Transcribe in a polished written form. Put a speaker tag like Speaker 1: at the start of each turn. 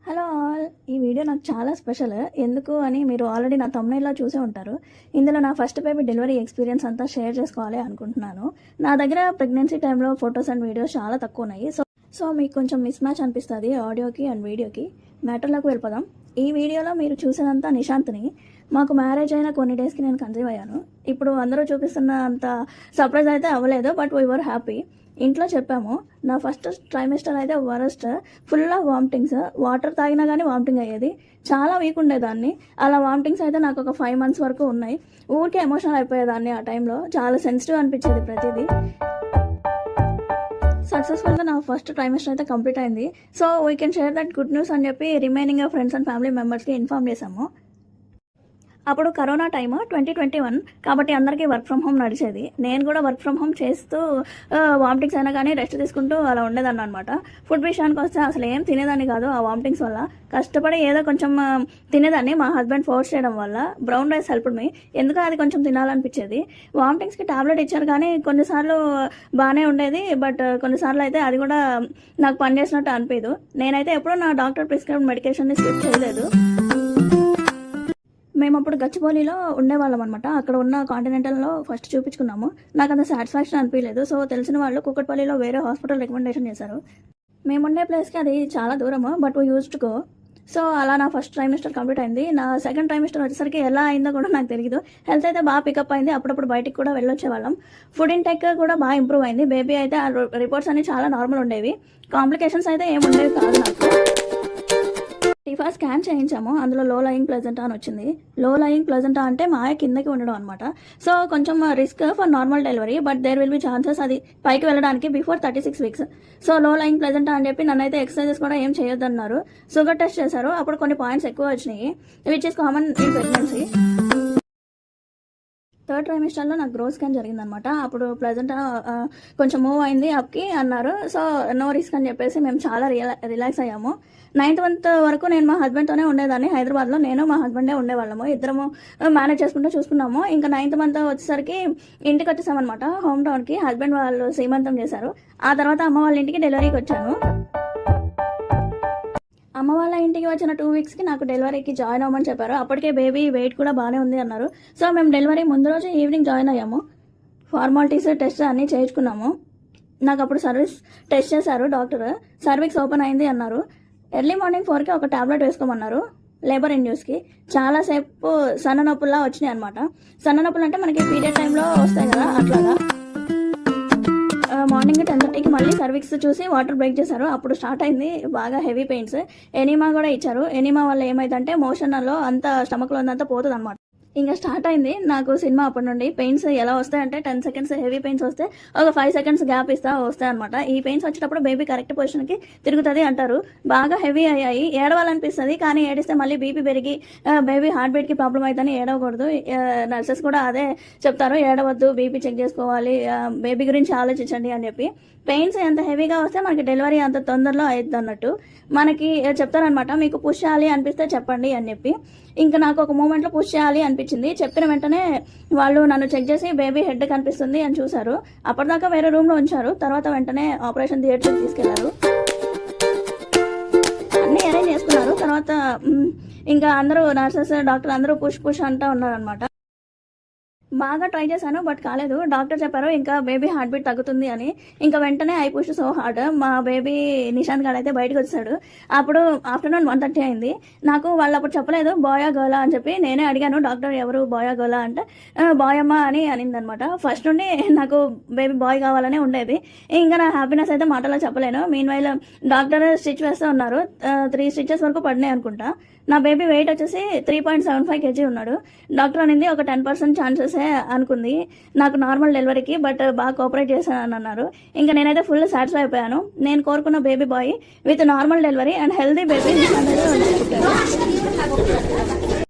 Speaker 1: Hello all, ఈ video నాకు చాలా స్పెషల్. ఎందుకు అని మీరు ఆల్రెడీ నా తమ్ముళ్ళలో చూసే ఉంటారు. ఇందులో నా ఫస్ట్ బేబీ డెలివరీ ఎక్స్పీరియన్స్ అంతా షేర్ చేసుకోవాలి అనుకుంటున్నాను. నా దగ్గర ప్రెగ్నెన్సీ టైంలో ఫొటోస్ అండ్ వీడియోస్ చాలా తక్కువ ఉన్నాయి. సో మీకు కొంచెం మిస్ మ్యాచ్ అనిపిస్తుంది ఆడియోకి అండ్ వీడియోకి. మ్యాటర్లోకి వెళ్ళిపోదాం. ఈ వీడియోలో మీరు చూసేదంతా నిశాంత్ని. మాకు మ్యారేజ్ అయిన కొన్ని డేస్కి నేను కన్సీవ్ అయ్యాను. ఇప్పుడు అందరూ చూపిస్తున్న అంత సర్ప్రైజ్ అయితే అవ్వలేదు, బట్ వీ వర్ హ్యాపీ. ఇంట్లో చెప్పాము. నా ఫస్ట్ ట్రైమిస్టర్ అయితే worst, full of vomitings. Water తాగినా కానీ వామిటింగ్ అయ్యేది. చాలా వీక్ ఉండేదాన్ని. అలా వామిటింగ్స్ అయితే నాకు ఒక 5 months వరకు ఉన్నాయి. ఊరికే ఎమోషనల్ అయిపోయేదాన్ని. ఆ టైంలో చాలా సెన్సిటివ్ అనిపించేది ప్రతిదీ. సక్సెస్ఫుల్గా నా ఫస్ట్ ట్రైమిస్టర్ అయితే కంప్లీట్ అయింది. So we can share that good news అని చెప్పి రిమైనింగ్ ఫ్రెండ్స్ అండ్ ఫ్యామిలీ మెంబర్స్కి ఇన్ఫార్మ్ చేశాము. అప్పుడు కరోనా టైమ్ 2021 కాబట్టి అందరికీ వర్క్ ఫ్రమ్ హోమ్ నడిచేది. నేను కూడా వర్క్ ఫ్రమ్ హోమ్ చేస్తూ వామిటింగ్స్ అయినా కానీ రెస్ట్ తీసుకుంటూ అలా ఉండేదాన్ని అనమాట. ఫుడ్ విషయానికి వస్తే అసలు ఏం తినేదాన్ని కాదు. ఆ వామిటింగ్స్ వల్ల కష్టపడి ఏదో కొంచెం తినేదాన్ని. మా హస్బెండ్ ఫోర్స్ చేయడం వల్ల బ్రౌన్ రైస్ హెల్ప్ మీ, ఎందుకు అది కొంచెం తినాలనిపించేది. వామిటింగ్స్కి టాబ్లెట్ ఇచ్చారు కానీ కొన్నిసార్లు బాగానే ఉండేది, బట్ కొన్నిసార్లు అయితే అది కూడా నాకు పనిచేసినట్టు అనిపించదు. నేనైతే ఎప్పుడూ నా డాక్టర్ ప్రిస్క్రైబ్ మెడికేషన్ని స్కిప్ చేయలేదు. మేము అప్పుడు గచ్చిబౌలిలో ఉండేవాళ్ళం అనమాట. అక్కడ ఉన్న కాంటినెంటల్లో ఫస్ట్ చూపించుకున్నాము. నాకు అంత సాటిస్ఫాక్షన్ అనిపించలేదు. సో తెలిసిన వాళ్ళు కూకట్పల్లిలో వేరే హాస్పిటల్ రికమెండేషన్ చేశారు. మేము ఉండే ప్లేస్కి అది చాలా దూరము, but we used to go. So అలా నా ఫస్ట్ ట్రైమిస్టర్ కంప్లీట్ అయింది. నా సెకండ్ ట్రైమిస్టర్ వచ్చేసరికి ఎలా అయిందో కూడా నాకు తెలియదు. హెల్త్ అయితే బాగా పికప్ అయింది. అప్పుడప్పుడు బయటికి కూడా వెళ్ళొచ్చేవాళ్ళం. ఫుడ్ ఇంటెక్ కూడా బాగా ఇంప్రూవ్ అయింది. బేబీ అయితే ఆ రిపోర్ట్స్ అన్ని చాలా నార్మల్ ఉండేవి. కాంప్లికేషన్స్ అయితే ఏముండేవి కాదు నాకు. టీఫా స్కాన్ చేయించాము. అందులో లో లయింగ్ ప్లెజెంటా అని వచ్చింది. లో లయింగ్ ప్లెజెంటా అంటే మాయ కిందకి ఉండడం అనమాట. సో కొంచెం risk for normal delivery, but there will be chances అది పైకి వెళ్ళడానికి before 36 weeks. So low lying placenta అని చెప్పి నన్నైతే ఎక్సర్సైజెస్ కూడా ఏం చేయొద్దన్నారు. షుగర్ టెస్ట్ చేశారు. అప్పుడు కొన్ని పాయింట్స్ ఎక్కువ వచ్చినాయి, which is common in pregnancy. Third ట్రైమిస్టర్లో నాకు గ్రోత్ స్కాన్ జరిగిందనమాట. అప్పుడు ప్లెజెంటా కొంచెం మూవ్ అయింది అప్కి అన్నారు. సో నో రిస్క్ అని చెప్పేసి మేము చాలా రిలాక్స్ అయ్యాము. 9th month వరకు నేను మా హస్బెండ్తోనే ఉండేదాన్ని. హైదరాబాద్లో నేను మా హస్బెండే ఉండేవాళ్ళము. ఇద్దరము మేనేజ్ చేసుకుంటూ చూసుకున్నాము. ఇంకా 9th month వచ్చేసరికి ఇంటికి వచ్చేసామన్నమాట, హోమ్ టౌన్కి. హస్బెండ్ వాళ్ళు సీమంతం చేశారు. ఆ తర్వాత అమ్మ వాళ్ళ ఇంటికి డెలివరీకి వచ్చాను. అమ్మ వాళ్ళ ఇంటికి వచ్చిన 2 weeksకి నాకు డెలివరీకి జాయిన్ అవ్వమని చెప్పారు. అప్పటికే బేబీ వెయిట్ కూడా బాగానే ఉంది అన్నారు. సో మేము డెలివరీ ముందు రోజు ఈవినింగ్ జాయిన్ అయ్యాము. ఫార్మాలిటీస్ టెస్ట్ అన్నీ చేయించుకున్నాము. నాకు అప్పుడు సర్వీస్ టెస్ట్ చేశారు డాక్టర్. సర్వీక్స్ ఓపెన్ అయింది అన్నారు. ఎర్లీ మార్నింగ్ 4కి ఒక టాబ్లెట్ వేసుకోమన్నారు లేబర్ ఇండ్యూస్కి. చాలాసేపు సన్న నొప్పుల్లా వచ్చినాయి అనమాట. సన్న నొప్పులు అంటే మనకి పీరియడ్ టైంలో వస్తాయి కదా, అట్లాగా. మార్నింగ్ 10:30కి మళ్ళీ సర్వీక్స్ చూసి వాటర్ బ్రేక్ చేశారు. అప్పుడు స్టార్ట్ అయింది బాగా హెవీ పెయిన్స్. ఎనీమా కూడా ఇచ్చారు. ఎనీమా వల్ల ఏమైందంటే మోషన్లో అంతా స్టమక్లో ఉందంతా పోతుంది అనమాట. ఇంకా స్టార్ట్ అయింది నాకు సినిమా. అప్పటి నుండి పెయిన్స్ ఎలా వస్తాయంటే 10 seconds హెవీ పెయిన్స్ వస్తే ఒక 5 seconds గ్యాప్ వస్తాయి అనమాట. ఈ పెయిన్స్ వచ్చేటప్పుడు బేబీ కరెక్ట్ పొజిషన్కి తిరుగుతుంది అంటారు. బాగా హెవీ అయ్యాయి. ఏడవాలనిపిస్తుంది, కానీ ఏడిస్తే మళ్ళీ బీపీ పెరిగి బేబీ హార్ట్ బీట్కి ప్రాబ్లం అవుతుందని ఏడవకూడదు. నర్సెస్ కూడా అదే చెప్తారు, ఏడవద్దు, బీపీ చెక్ చేసుకోవాలి, బేబీ గురించి ఆలోచించండి అని చెప్పి. పెయిన్స్ ఎంత హెవీగా వస్తే మనకి డెలివరీ అంత తొందరలో అవుతుంది అన్నట్టు మనకి చెప్తారనమాట. మీకు పుష్ చేయాలి అనిపిస్తే చెప్పండి అని చెప్పి. ఇంకా నాకు ఒక మూమెంట్లో పుష్ చేయాలి అనిపించింది. చెప్పిన వెంటనే వాళ్ళు నన్ను చెక్ చేసి బేబీ హెడ్ కనిపిస్తుంది అని చూశారు. అప్పటిదాకా వేరే రూమ్లో ఉంచారు. తర్వాత వెంటనే ఆపరేషన్ థియేటర్కి తీసుకెళ్లారు. అన్నీ అరేంజ్ చేసుకున్నారు. తర్వాత ఇంకా అందరూ నర్సెస్ డాక్టర్ అందరూ పుష్ అంటూ ఉన్నారనమాట. బాగా ట్రై చేశాను, బట్ కాలేదు. డాక్టర్ చెప్పారు ఇంకా బేబీ హార్ట్ బీట్ తగ్గుతుంది అని. ఇంకా వెంటనే ఐ పుష్ సో హార్డ్. మా బేబీ నిశాంత్ గారు అయితే బయటకు వచ్చాడు. అప్పుడు ఆఫ్టర్నూన్ 1:30 అయింది. నాకు వాళ్ళు అప్పుడు చెప్పలేదు బాయా గర్లా అని చెప్పి. నేనే అడిగాను డాక్టర్ ఎవరు బాయా గర్లా అంటే బాయ్ అమ్మ అని అనిందనమాట. ఫస్ట్ నుండి నాకు బేబీ బాయ్ కావాలనే ఉండేది. ఇంకా నా హ్యాపీనెస్ అయితే మాటలో చెప్పలేను. మీన్ వైల్ డాక్టర్ స్టిచ్ వేస్తూ ఉన్నారు. 3 stitches వరకు పడినాయి అనుకుంటా. నా బేబీ వెయిట్ వచ్చేసి 3.75 kg ఉన్నాడు. డాక్టర్ అనింది ఒక 10% ఛాన్సెసే అనుకుంది నాకు నార్మల్ డెలివరీకి, బట్ బాగా కోఆపరేట్ చేశానని అన్నారు. ఇంకా నేనైతే ఫుల్ సాటిస్ఫై అయిపోయాను. నేను కోరుకున్న baby boy with normal delivery and healthy baby.